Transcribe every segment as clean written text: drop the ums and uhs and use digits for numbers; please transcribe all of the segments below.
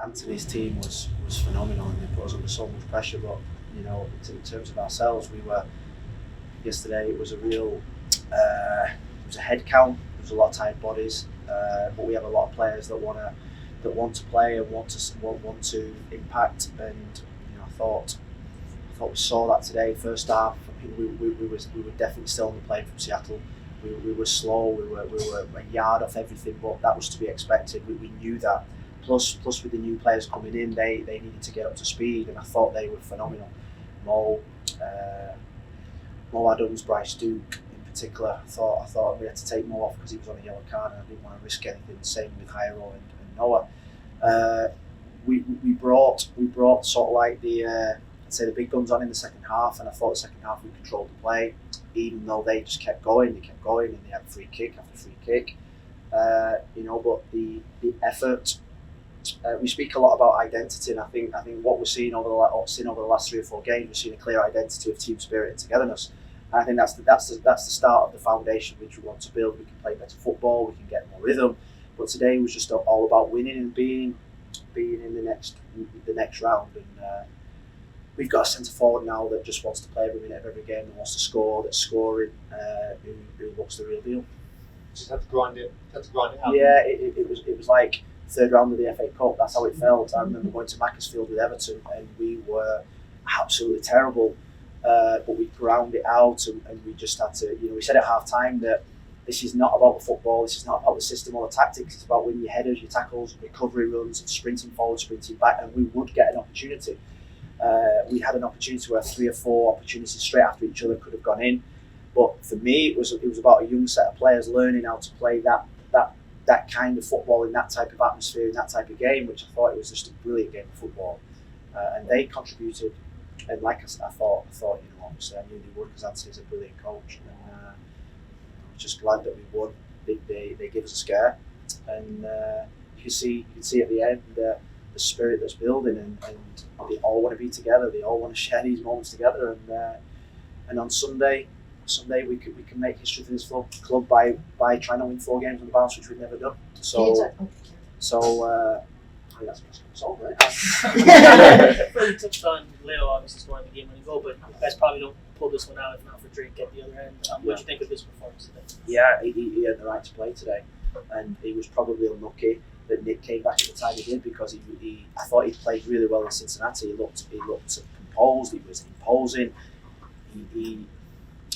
Anthony's team was phenomenal, and they put us under so much pressure. But in terms of ourselves, we were yesterday. It was a real, it was a head count. There was a lot of tired bodies, but we have a lot of players that want to play and want to impact. And I thought we saw that today. First half, we were definitely still on the plane from Seattle. We were slow. We were a yard off everything, but that was to be expected. We knew that. Plus with the new players coming in, they needed to get up to speed, and I thought they were phenomenal. Mo Adams, Bryce Duke in particular. I thought we had to take Mo off because he was on a yellow card, and I didn't want to risk anything. Same with Heron and Noah. We brought sort of like the big guns on in the second half, and I thought the second half we controlled the play, even though they just kept going, and they had free kick after free kick. But the effort. We speak a lot about identity, and I think what we're seeing over the last 3 or 4 games, we're seeing a clear identity of team spirit and togetherness. And I think that's the start of the foundation which we want to build. We can play better football, we can get more rhythm. But today was just all about winning and being in the next round. And we've got a centre forward now that just wants to play every minute of every game and wants to score. That's scoring. Who looks the real deal. Just had to grind it out. Yeah, it was like third round of the FA Cup. That's how it felt. I remember going to Macclesfield with Everton, and we were absolutely terrible. But we ground it out, and we just had to. We said at half time that this is not about the football. This is not about the system or the tactics. It's about winning your headers, your tackles, recovery runs, sprinting forward, sprinting back, and we would get an opportunity. We had an opportunity where 3 or 4 opportunities straight after each other could have gone in. But for me, it was about a young set of players learning how to play that kind of football in that type of atmosphere, in that type of game, which I thought it was just a brilliant game of football. And they contributed. And like I said, I thought, obviously I knew they would because Anthony's a brilliant coach. And I was just glad that we won. They give us a scare, and you can see at the end the spirit that's building, and they all want to be together. They all want to share these moments together. And on Sunday we can make history for this club by trying to win 4 games on the bounce, which we've never done. So I think that's solved, right? Really touched on Leo obviously scoring the game-winning goal, but you guys probably don't pull this one out if not for Drake at the other end. What do you think of his performance today? Yeah, he had the right to play today, and he was probably unlucky that Nick came back at the time he did, because I thought he played really well in Cincinnati. He looked composed. He was imposing.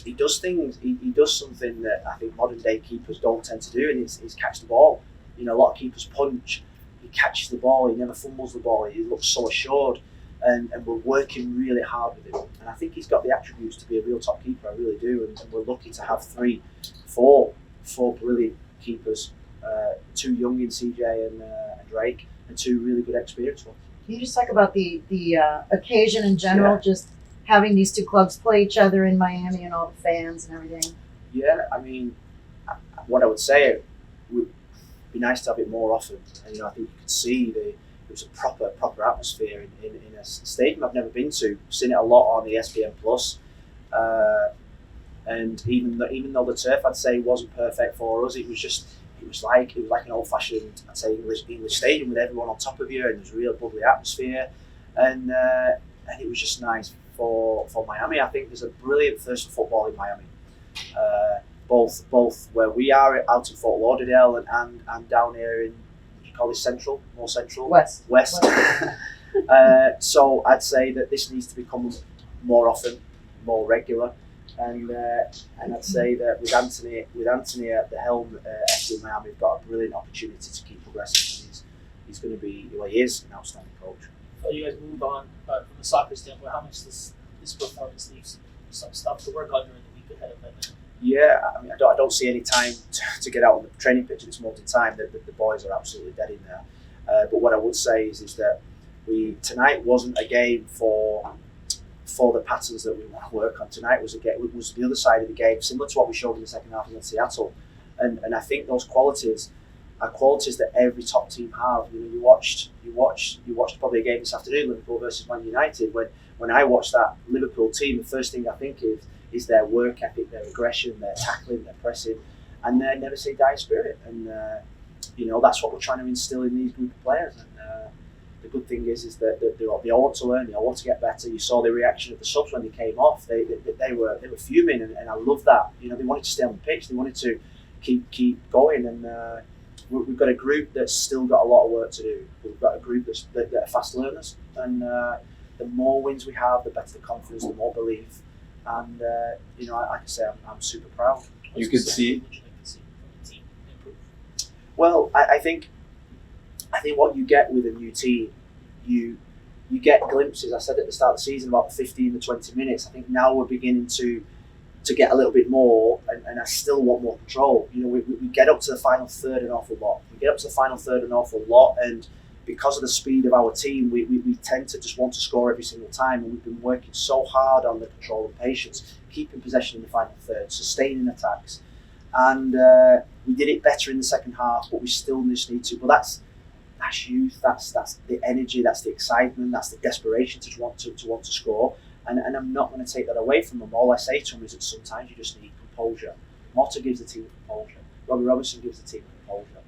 He does things. He does something that I think modern day keepers don't tend to do, and it's catch the ball. A lot of keepers punch. He catches the ball. He never fumbles the ball. He looks so assured, and we're working really hard with him. And I think he's got the attributes to be a real top keeper. I really do. And we're lucky to have 4 brilliant keepers. 2 young in CJ and Drake, and 2 really good experienced ones. Can you just talk about the occasion in general, just having these 2 clubs play each other in Miami and all the fans and everything? Yeah, I mean, what I would say, it would be nice to have it more often. And, I think you could see there was a proper atmosphere in a stadium I've never been to. I've seen it a lot on the ESPN Plus. And even though the turf, I'd say, wasn't perfect for us, it was like an old-fashioned, I'd say, English stadium with everyone on top of you, and there was a real bubbly atmosphere, and it was just nice for Miami. I think there's a brilliant thirst for football in Miami, both where we are out in Fort Lauderdale and down here in, what do you call it, more central? West. So I'd say that this needs to become more often, more regular. And I'd say that with Anthony at the helm, FC Miami, we've got a brilliant opportunity to keep progressing. He's going to be, he is an outstanding coach. So you guys move on from the soccer standpoint. How much this performance leaves some stuff to work on during the week ahead of it? Yeah, I mean, I don't see any time to get out on the training pitch at this moment in time. The boys are absolutely dead in there. But what I would say is that tonight wasn't a game for the patterns that we want to work on. Tonight was the other side of the game, similar to what we showed in the second half against Seattle. And I think those qualities are qualities that every top team have. You watched probably a game this afternoon, Liverpool versus Man United. When I watched that Liverpool team, the first thing I think is their work ethic, their aggression, their tackling, their pressing, and their never say die spirit. And that's what we're trying to instill in these group of players. And the good thing is that they all want to learn, they all want to get better. You saw the reaction of the subs when they came off. They were fuming, and I love that. You know, they wanted to stay on the pitch. They wanted to keep going, and we've got a group that's still got a lot of work to do. We've got a group that are fast learners, and the more wins we have, the better the confidence, the more belief, and you know, like I say, I'm super proud. You could see. Would you like to see from the team improve? Well, I think what you get with a new team, you get glimpses. I said at the start of the season about the 15 to 20 minutes. I think now we're beginning to get a little bit more, and I still want more control. You know, we get up to the final third an awful lot. And because of the speed of our team, we tend to just want to score every single time, and we've been working so hard on the control and patience, keeping possession in the final third, sustaining attacks. And we did it better in the second half, but we still just need to. But that's youth. That's the energy. That's the excitement. That's the desperation to want to score. And I'm not going to take that away from them. All I say to them is that sometimes you just need composure. Motta gives the team composure. Robbie Robertson gives the team composure.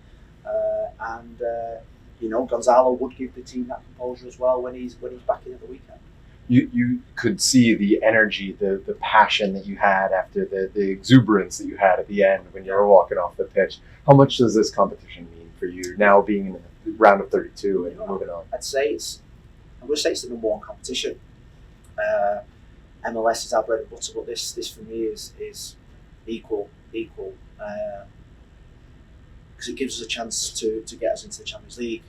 And you know, Gonzalo would give the team that composure as well when he's back in at the weekend. You could see the energy, the passion that you had after the exuberance that you had at the end when you were walking off the pitch. How much does this competition mean for you now, being in the round of 32 and moving on? I'm going to say it's the number one competition. MLS is our bread and butter, but this for me is equal, because it gives us a chance to get us into the Champions League.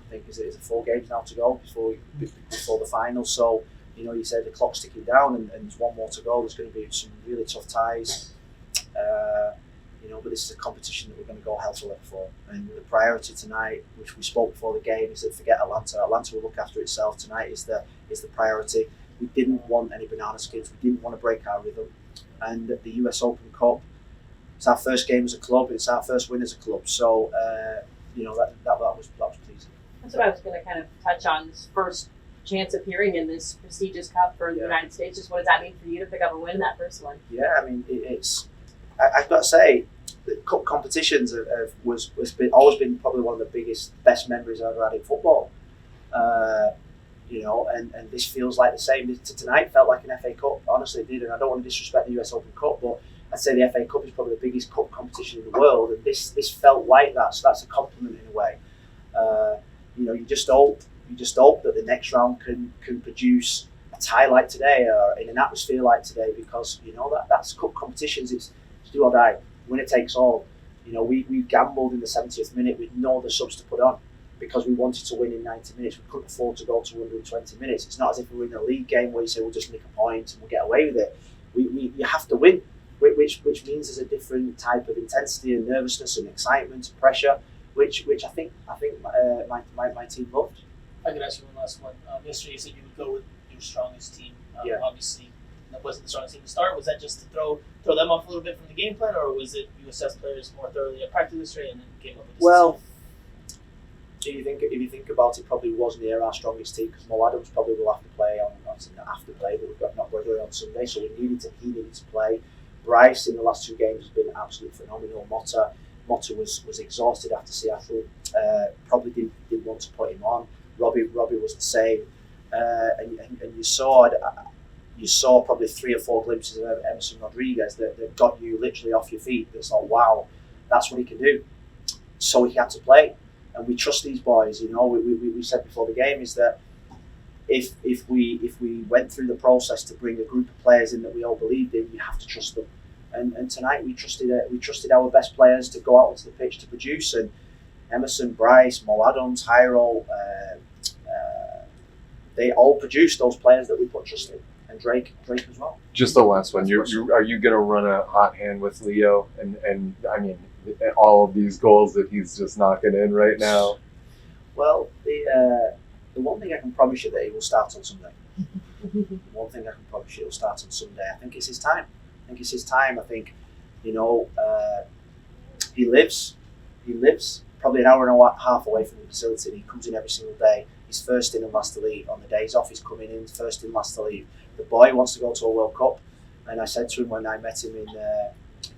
I think it's 4 games now to go before the final. So, you know, you said the clock's ticking down, and there's one more to go. There's going to be some really tough ties, you know. But this is a competition that we're going to go hell for leather for. And the priority tonight, which we spoke before the game, is that forget Atlanta. Atlanta will look after itself. Tonight is the priority. We didn't want any banana skins. We didn't want to break our rhythm. And the US Open Cup, it's our first game as a club. It's our first win as a club. So, you know, that was pleasing. That's what I was going to kind of touch on. This first chance appearing in this prestigious cup for the United States. Just what does that mean for you to pick up a win that first one? Yeah, I mean, I've got to say, the cup competitions always been probably one of the best memories I've ever had in football. You know, and this feels like the same. Tonight felt like an FA Cup, honestly it did, and I don't want to disrespect the US Open Cup, but I'd say the FA Cup is probably the biggest cup competition in the world, and this felt like that, so that's a compliment in a way. You know, you just hope that the next round can produce a tie like today, or in an atmosphere like today, because, you know, that's cup competitions, it's do or die, winner takes all. You know, we gambled in the 70th minute with no other subs to put on, because we wanted to win in 90 minutes. We couldn't afford to go to 120 minutes. It's not as if we were in a league game where you say we'll just nick a point and we'll get away with it. You have to win, which means there's a different type of intensity and nervousness and excitement and pressure, which I think my team loved. I could ask you one last one. Yesterday you said you would go with your strongest team. Obviously, that wasn't the strongest team to start. Was that just to throw them off a little bit from the game plan, or was it you assessed players more thoroughly at practice yesterday and then came up with this? Well, if you think about it, probably was near our strongest team, because Mo Adams probably will have to play but we've got not Gregory on Sunday, so he needed to play. Bryce in the last 2 games has been absolutely phenomenal. Motta was exhausted after Seattle. Probably didn't want to put him on. Robbie was the same, and you saw probably 3 or 4 glimpses of Emerson Rodriguez that got you literally off your feet. That's like, wow, that's what he can do. So he had to play. And we trust these boys. You know, we said before the game is that if we went through the process to bring a group of players in that we all believed in, you have to trust them. And tonight we trusted our best players to go out onto the pitch to produce. And Emerson, Bryce, Mo Adams, Heron, they all produced those players that we put trust in. And Drake as well. Just the last one. Are you going to run a hot hand with Leo? And I mean, all of these goals that he's just knocking in right now? Well, the one thing I can promise you that he will start on Sunday. One thing I can promise you, he'll start on Sunday. I think it's his time. I think, you know, he lives probably an hour and a half away from the facility. He comes in every single day. He's first in and last to leave. On the days off, he's coming in first in, last to leave. The boy wants to go to a World Cup, and I said to him when I met him in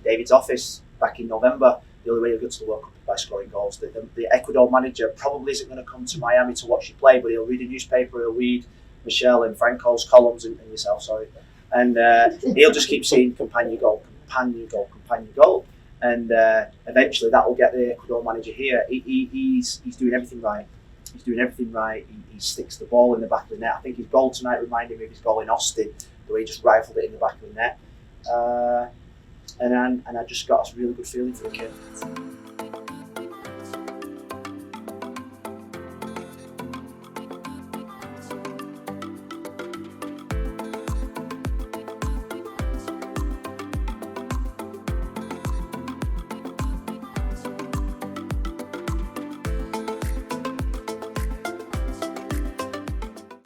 David's office back in November, the only way he'll go to the World Cup by scoring goals. The Ecuador manager probably isn't going to come to Miami to watch you play, but he'll read a newspaper, he'll read Michelle and Franco's columns and yourself, sorry, and he'll just keep saying companion goal, companion goal, companion goal, and eventually that will get the Ecuador manager here. He's doing everything right. He's doing everything right. He sticks the ball in the back of the net. I think his goal tonight reminded me of his goal in Austin, the way he just rifled it in the back of the net. And I just got a really good feeling for the kid.